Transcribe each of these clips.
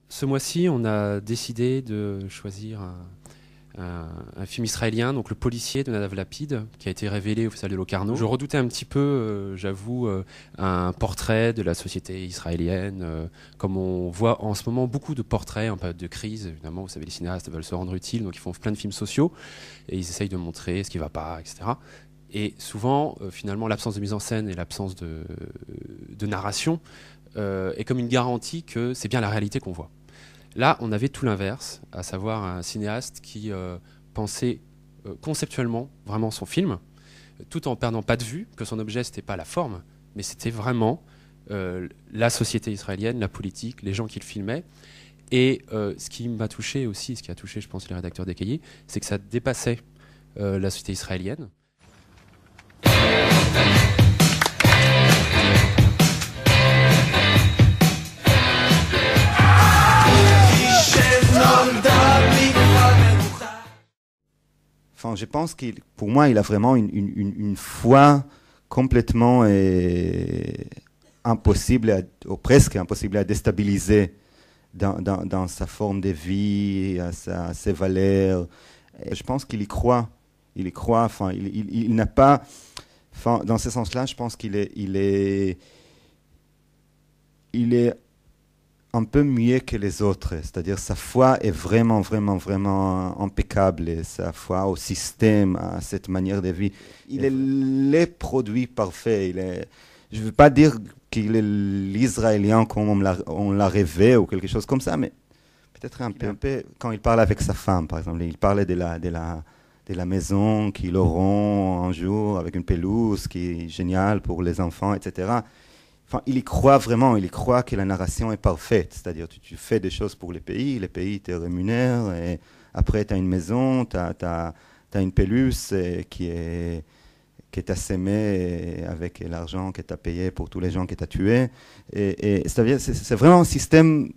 Ce mois-ci, on a décidé de choisir un film israélien, donc Le Policier de Nadav Lapid, qui a été révélé au Festival de Locarno. Je redoutais un petit peu, j'avoue, un portrait de la société israélienne, comme on voit en ce moment beaucoup de portraits en période de crise. Évidemment, vous savez, les cinéastes veulent se rendre utiles, donc ils font plein de films sociaux, et ils essayent de montrer ce qui ne va pas, etc. Et souvent, finalement, l'absence de mise en scène et l'absence de narration est comme une garantie que c'est bien la réalité qu'on voit. Là, on avait tout l'inverse, à savoir un cinéaste qui pensait conceptuellement vraiment son film, tout en perdant pas de vue que son objet, c'était pas la forme, mais c'était vraiment la société israélienne, la politique, les gens qui le filmaient. Et ce qui m'a touché aussi, ce qui a touché, je pense, les rédacteurs des cahiers, c'est que ça dépassait la société israélienne. Enfin, je pense pour moi, il a vraiment une foi complètement impossible, ou presque impossible à déstabiliser dans sa forme de vie, à ses valeurs. Et je pense qu'il y croit. Il y croit. Enfin, il n'a pas. Enfin, dans ce sens-là, je pense qu'il est un peu mieux que les autres, c'est-à-dire sa foi est vraiment, vraiment, vraiment impeccable, et sa foi au système, à cette manière de vie. Il est le produit parfait. Je ne veux pas dire qu'il est l'Israélien comme on l'a rêvé ou quelque chose comme ça, mais peut-être un peu quand il parle avec sa femme, par exemple, il parlait de la maison qu'ils auront un jour avec une pelouse qui est géniale pour les enfants, etc. Enfin, il y croit vraiment, il y croit que la narration est parfaite. C'est-à-dire, tu fais des choses pour les pays te rémunèrent, et après, tu as une maison, tu as une pelouse qui t'a sémé avec l'argent que tu as payé pour tous les gens que tu as tués. Et c'est-à-dire, c'est vraiment un système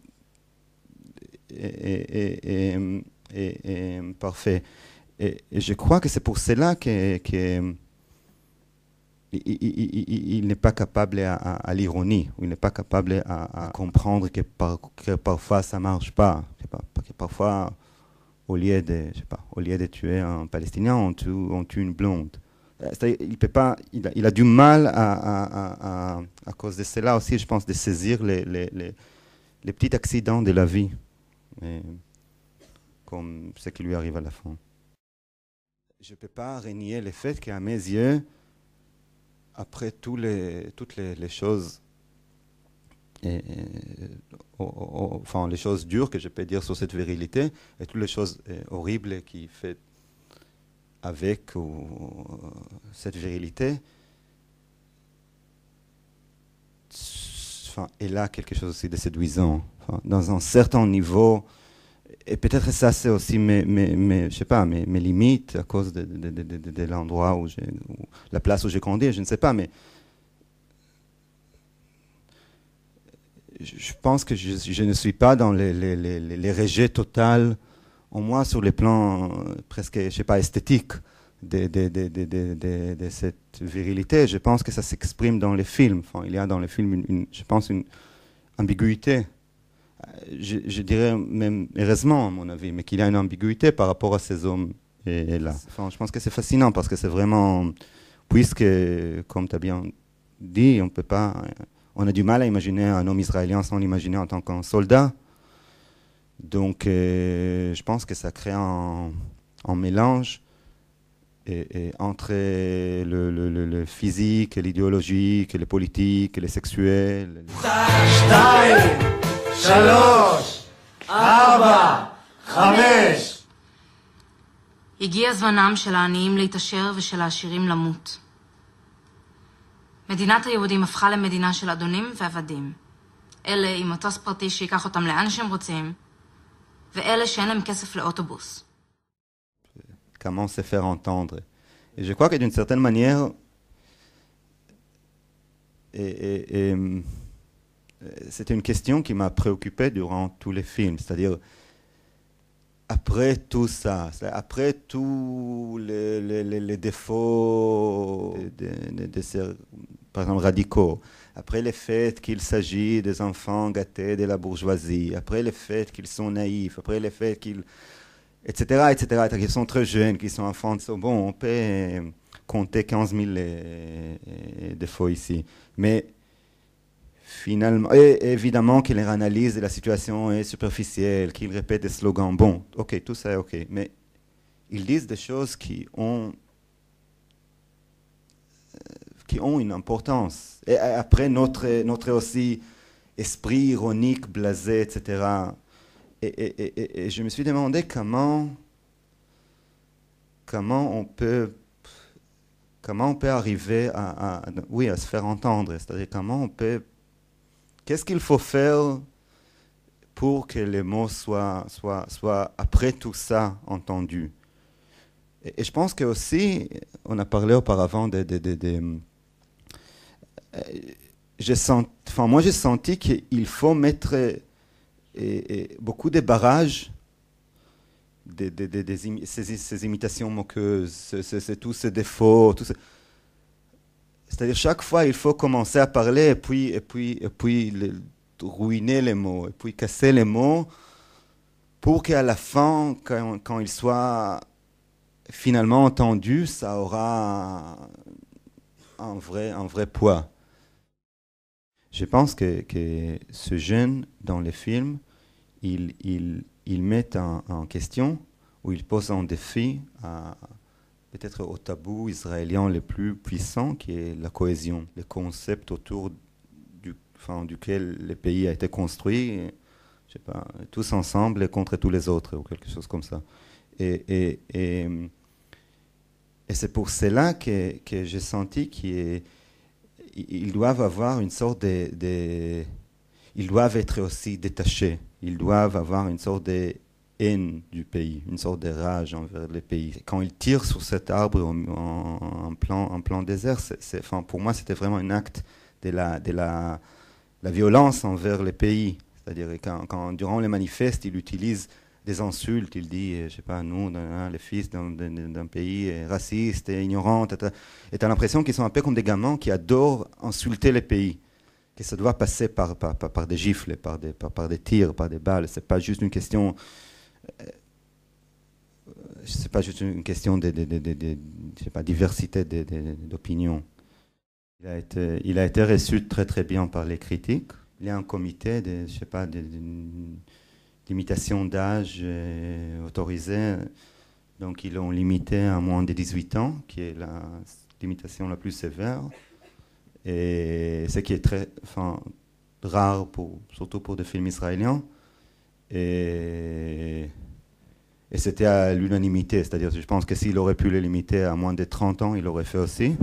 parfait. Et je crois que c'est pour cela il n'est pas capable à l'ironie, il n'est pas capable à comprendre que parfois ça ne marche pas. Que parfois, au lieu de tuer un Palestinien, on tue une blonde. Il a du mal à cause de cela aussi, je pense, de saisir les petits accidents de la vie, comme ce qui lui arrive à la fin. Je ne peux pas renier le fait qu'à mes yeux, après toutes les choses, enfin les choses dures que je peux dire sur cette virilité, et toutes les choses horribles qu'il fait avec cette virilité, enfin, il a quelque chose aussi de séduisant. Enfin, dans un certain niveau, et peut-être ça c'est aussi je sais pas, mes limites à cause de l'endroit la place où j'ai grandi, je ne sais pas, mais je pense que je ne suis pas dans les rejets total, au moins sur les plans presque, je sais pas, esthétiques de cette virilité. Je pense que ça s'exprime dans les films. Enfin, il y a dans les films, je pense, une ambiguïté. Je dirais même heureusement, à mon avis, mais qu'il y a une ambiguïté par rapport à ces hommes-là. Enfin, je pense que c'est fascinant parce que c'est vraiment, puisque, comme tu as bien dit, on a du mal à imaginer un homme israélien sans l'imaginer en tant qu'un soldat. Donc, je pense que ça crée un mélange entre le physique, l'idéologique, le politique, le sexuel. 3, 4, 5. הגיע זמנם של העניים להתעשר ושל העשירים למות. מדינת היהודים הפכה למדינה של אדונים ועבדים. אלה עם מטוס פרטי שיקח אותם לאן שהם רוצים, ואלה שאין להם כסף לאוטובוס. Comment se faire entendre. Et je crois que d'une certaine manière, c'était une question qui m'a préoccupé durant tous les films. C'est-à-dire, après tout ça, après tous les défauts de ces, par exemple, radicaux, après le fait qu'il s'agit des enfants gâtés de la bourgeoisie, après le fait qu'ils sont naïfs, après le fait qu'ils... etc., qu'ils sont très jeunes, qu'ils sont enfants. Bon, on peut compter 15 000 défauts ici. Mais finalement, et évidemment qu'il analyse la situation est superficielle, qu'il répète des slogans. Bon, ok, tout ça est ok. Mais ils disent des choses qui ont une importance. Et après, notre aussi esprit ironique, blasé, etc. Et je me suis demandé comment on peut arriver à se faire entendre. C'est-à-dire qu'est-ce qu'il faut faire pour que les mots soient après tout ça entendus. Et je pense que aussi, on a parlé auparavant moi j'ai senti qu'il faut mettre beaucoup de barrages, ces imitations moqueuses, tous ces défauts, c'est-à-dire chaque fois il faut commencer à parler et puis ruiner les mots, et puis casser les mots pour qu'à la fin, quand ils soient finalement entendus, ça aura un vrai poids. Je pense que ce jeune, dans les films, il met en question, ou il pose un défi peut-être au tabou israélien le plus puissant, qui est la cohésion, le concept autour duquel le pays a été construit, je sais pas, tous ensemble et contre tous les autres, ou quelque chose comme ça. Et c'est pour cela que j'ai senti qu'ils doivent avoir une sorte ils doivent être aussi détachés. Ils doivent avoir une sorte de haine du pays, une sorte de rage envers le pays. Quand ils tirent sur cet arbre en plein désert, pour moi, c'était vraiment un acte de la violence envers le pays. C'est-à-dire quand durant les manifestes, ils utilisent des insultes, il dit, je sais pas, nous, les fils d'un pays raciste et ignorant, et tu as l'impression qu'ils sont un peu comme des gamins qui adorent insulter le pays, que ça doit passer par des gifles, par des tirs, par des balles. C'est pas juste une question, c'est pas juste une question de je sais pas, diversité d'opinions. Il a été reçu très très bien par les critiques. Il y a un comité je sais pas, limitation d'âge autorisée, donc ils l'ont limité à moins de 18 ans, qui est la limitation la plus sévère, et ce qui est très rare, surtout pour des films israéliens, et c'était à l'unanimité, c'est-à-dire je pense que s'il aurait pu le limiter à moins de 30 ans, il l'aurait fait aussi.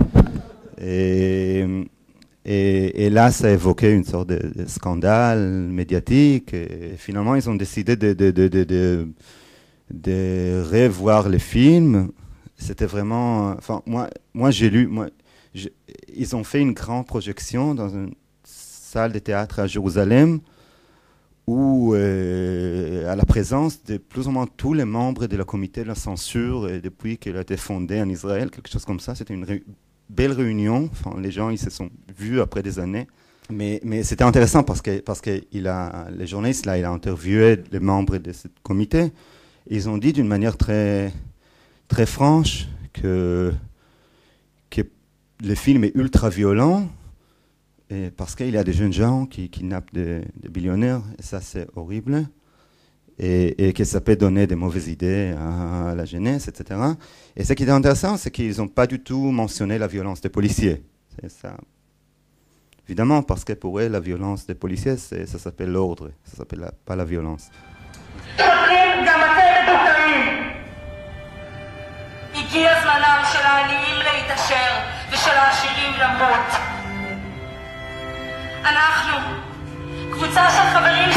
Et là, ça évoquait une sorte de scandale médiatique. Et finalement, ils ont décidé de revoir les films. C'était vraiment... moi j'ai lu... ils ont fait une grande projection dans une salle de théâtre à Jérusalem où, à la présence de plus ou moins tous les membres de la comité de la censure, et depuis qu'elle a été fondée en Israël, quelque chose comme ça, c'était une belle réunion. Les gens ils se sont vus après des années, mais c'était intéressant parce que les journalistes là, il a interviewé les membres de ce comité. Ils ont dit d'une manière très très franche que le film est ultra violent, et parce qu'il y a des jeunes gens qui kidnappent des billionnaires, et ça c'est horrible, et que ça peut donner des mauvaises idées à la jeunesse, etc. Et ce qui est intéressant, c'est qu'ils n'ont pas du tout mentionné la violence des policiers. C'est ça. Évidemment, parce que pour eux, la violence des policiers, ça s'appelle l'ordre, ça s'appelle pas la violence. הגיע זמנם של העניים להתעשר ושל העשירים למות. אנחנו, קבוצה של חברים